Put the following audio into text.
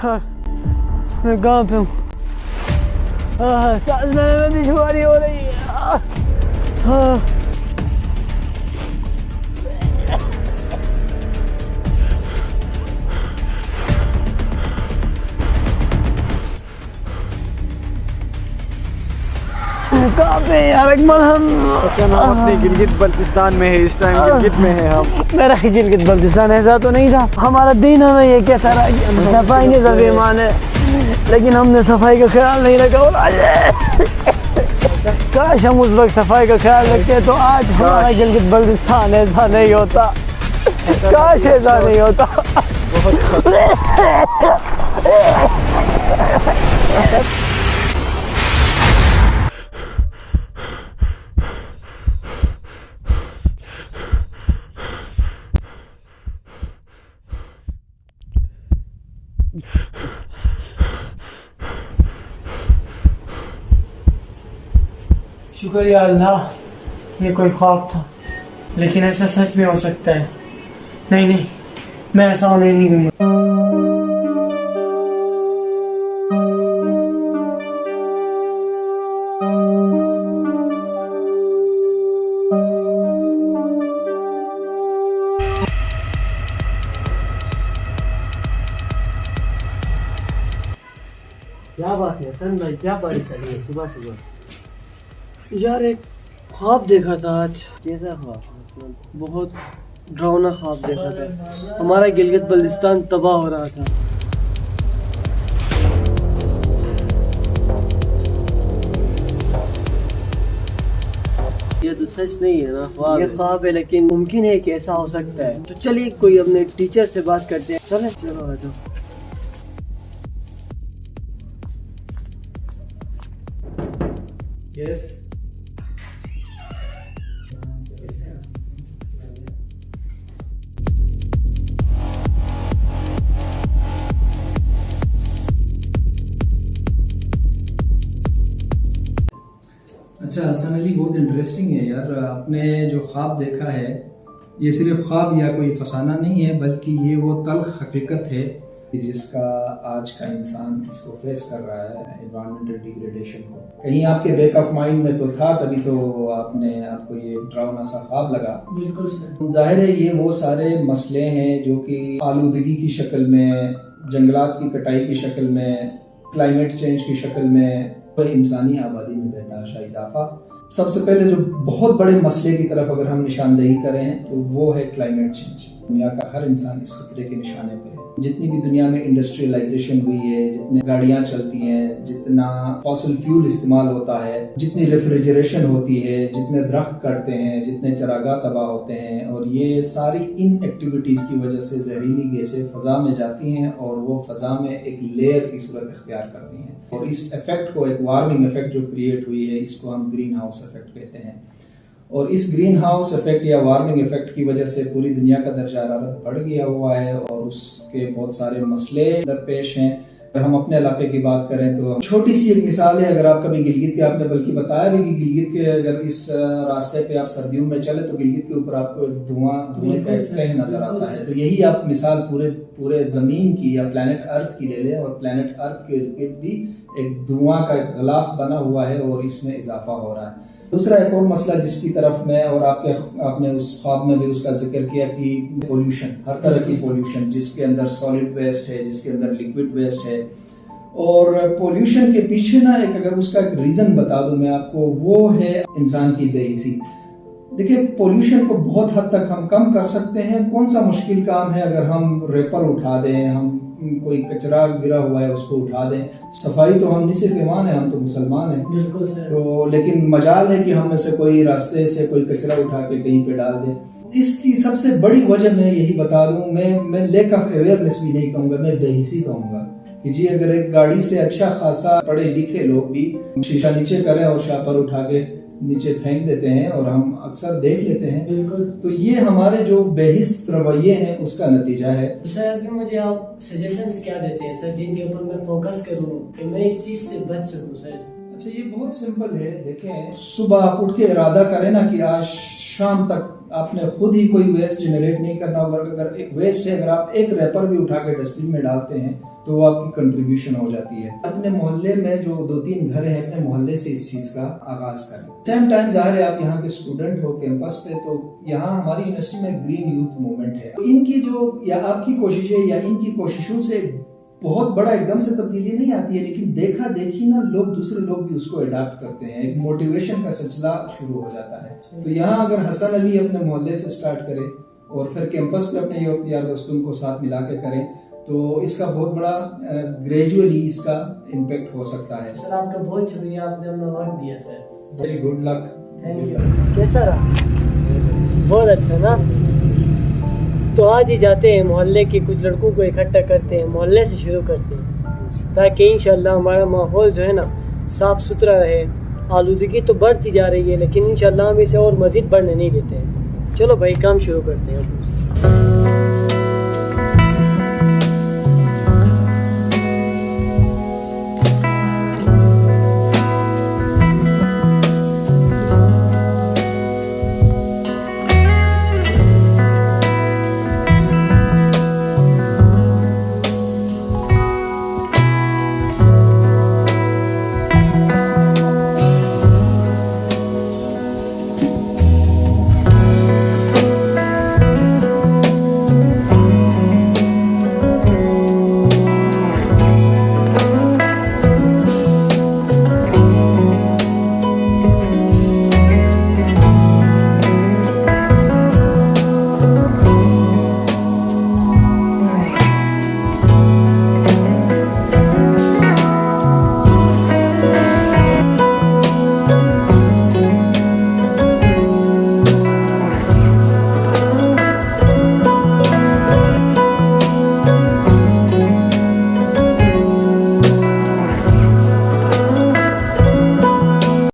यार मैं कहाँ पे हूँ? सांस लेने में दुश्वारी हो रही है। कहाँ पे यार अकमल? हम अपने गिलगित बल्तिस्तान में है इस टाइम। गिलगित में है हम। मेरा गिलगित बल्तिस्तान ऐसा तो नहीं था। हमारा दिन हमें ये कहता रहा कि हम सफाई नहीं सब ईमान है, लेकिन हमने सफाई का ख्याल नहीं रखा। और काश हम उस वक्त सफाई का ख्याल रखते तो आज हमारा गिलगित बल्तिस्तान ऐसा नहीं होता। काश ऐसा नहीं होता। शुक्र या अल्लाह, ये कोई ख्वाब था, लेकिन ऐसा सच में हो सकता है। नहीं, मैं ऐसा होने नहीं दूंगा। क्या बात है हसन भाई, क्या बारिश कर रही है सुबह सुबह? यार एक ख्वाब देखा था आज। कैसा ख्वाब? बहुत डरावना ख्वाब देखा था। हमारा गिलगित बल्तिस्तान तबाह हो रहा था। ये तो सच नहीं है ना, ख्वाब ये है। ख्वाब है, लेकिन मुमकिन है कि ऐसा हो सकता है। तो चलिए कोई अपने टीचर से बात करते हैं। चलो आ जाओ। यस। अच्छा हसन अली, बहुत इंटरेस्टिंग है यार। आपने जो ख्वाब देखा है ये सिर्फ ख्वाब या कोई फसाना नहीं है, बल्कि ये वो तल्ख हकीकत है जिसका आज का इंसान इसको फेस कर रहा है, एनवायरमेंटल डिग्रेडेशन को। कहीं आपके बैक ऑफ माइंड में तो था, तभी तो आपको ये डरावना सा ख्वाब लगा। बिल्कुल सर। जाहिर है ये वो सारे मसले हैं जो कि आलूदगी की शक्ल में, जंगलात की कटाई की शक्ल में, क्लाइमेट चेंज की शक्ल में, पर इंसानी आबादी में बेतहाशा इजाफा। सबसे पहले जो बहुत बड़े मसले की तरफ अगर हम निशानदेही करें तो वो है क्लाइमेट चेंज। दुनिया का हर इंसान इस खतरे के निशाने पे है। जितनी भी दुनिया में इंडस्ट्रियलाइजेशन हुई है, जितने गाड़ियां चलती हैं, जितना फॉसिल फ्यूल इस्तेमाल होता है, जितनी रेफ्रिजरेशन होती है, जितने दरख्त कटते हैं, जितने चरागाह तबाह होते हैं, और ये सारी इन एक्टिविटीज़ की वजह से जहरीली गैसें फ़ज़ा में जाती हैं और वो फ़ज़ा में एक लेयर की सूरत इख्तियार करती हैं। और इस इफेक्ट को, एक वार्मिंग इफेक्ट जो क्रिएट हुई है, इसको हम ग्रीन हाउस इफेक्ट कहते हैं। और इस ग्रीन हाउस इफेक्ट या वार्मिंग इफेक्ट की वजह से पूरी दुनिया का दर्जा हरारत बढ़ गया हुआ है और उसके बहुत सारे मसले दरपेश हैं। अगर हम अपने इलाके की बात करें तो छोटी सी एक मिसाल है। अगर आप कभी गिलगित के, आपने बल्कि बताया भी कि गिलगित के अगर इस रास्ते पे आप सर्दियों में चले तो गिलगित के ऊपर आपको धुएं का तह नजर आता है। तो यही आप मिसाल पूरे जमीन की या प्लेनेट अर्थ की ले लें, और प्लेनेट अर्थ के इर्द भी एक धुआं का एक गलाफ बना हुआ है और इसमें इजाफा हो रहा है। दूसरा एक और मसला जिसकी तरफ मैं, और आपने उस ख्वाब में भी उसका जिक्र किया कि पोल्यूशन, हर तरह की पोल्यूशन, जिसके अंदर सॉलिड वेस्ट है, जिसके अंदर लिक्विड वेस्ट है। और पोल्यूशन के पीछे ना अगर उसका एक रीजन बता दूं मैं आपको, वो है इंसान की बेहिसी। देखिए, पोल्यूशन को बहुत हद तक हम कम कर सकते हैं। कौन सा मुश्किल काम है अगर हम रेपर उठा दें, हम कोई कचरा गिरा हुआ है उसको उठा दें। सफाई तो हम नहीं सिर्फ ईमान है, हम तो मुसलमान हैं। बिल्कुल सर। तो लेकिन मजाल है कि हम में से कोई रास्ते से कोई कचरा उठा के कहीं पे डाल दे। इसकी सबसे बड़ी वजह मैं यही बता दूं, मैं लैक ऑफ अवेयरनेस भी नहीं कहूंगा, मैं बेहिसी कहूंगा कि जी अगर एक गाड़ी से अच्छा खासा पढ़े लिखे लोग भी शीशा नीचे करें और शापर उठा के नीचे फेंक देते हैं, और हम अक्सर देख लेते हैं। बिल्कुल। तो ये हमारे जो बेहिस रवैये हैं उसका नतीजा है। सर अभी मुझे आप सजेशंस क्या देते हैं सर, जिनके ऊपर मैं फोकस करूं कि मैं इस चीज से बच सकूं सर? अच्छा, ये बहुत सिंपल है। देखें, सुबह आप उठ के इरादा करें ना कि आज शाम तक आपने खुद ही कोई वेस्ट जनरेट नहीं करना होगा। अगर एक वेस्ट है, अगर आप एक रैपर भी उठा के डस्टबिन में डालते हैं तो वो आपकी कंट्रीब्यूशन हो जाती है। अपने मोहल्ले में जो 2-3 घर हैं, अपने मोहल्ले से इस चीज का आगाज करें। सेम टाइम ज़ाहिर है आप यहाँ के स्टूडेंट हो कैंपस पे, तो यहाँ हमारी यूनिवर्सिटी में ग्रीन यूथ मूवमेंट है। तो इनकी जो या आपकी कोशिशें या इनकी कोशिशों से बहुत बड़ा एकदम से तब्दीली नहीं आती है, लेकिन देखा देखी ना लोग, दूसरे लोग भी उसको अडॉप्ट करते हैं, एक मोटिवेशन का सिलसिला शुरू हो जाता है। तो यहाँ अगर हसन अली अपने मोहल्ले से स्टार्ट करे और फिर कैंपस पे अपने यार दोस्तों को साथ मिला के करें, तो इसका बहुत बड़ा ग्रेजुअली इसका इम्पैक्ट हो सकता है। सर आपका बहुत शुक्रिया, आपने अपना वक्त दिया sir. Very good luck. Thank you. कैसा रहा? बहुत अच्छा ना। तो आज ही जाते हैं मोहल्ले के कुछ लड़कों को इकट्ठा करते हैं, मोहल्ले से शुरू करते हैं, ताकि इंशाल्लाह हमारा माहौल जो है ना साफ़ सुथरा रहे। आलूदगी तो बढ़ती जा रही है, लेकिन इंशाल्लाह हम इसे और मज़ीद बढ़ने नहीं देते हैं। चलो भाई काम शुरू करते हैं।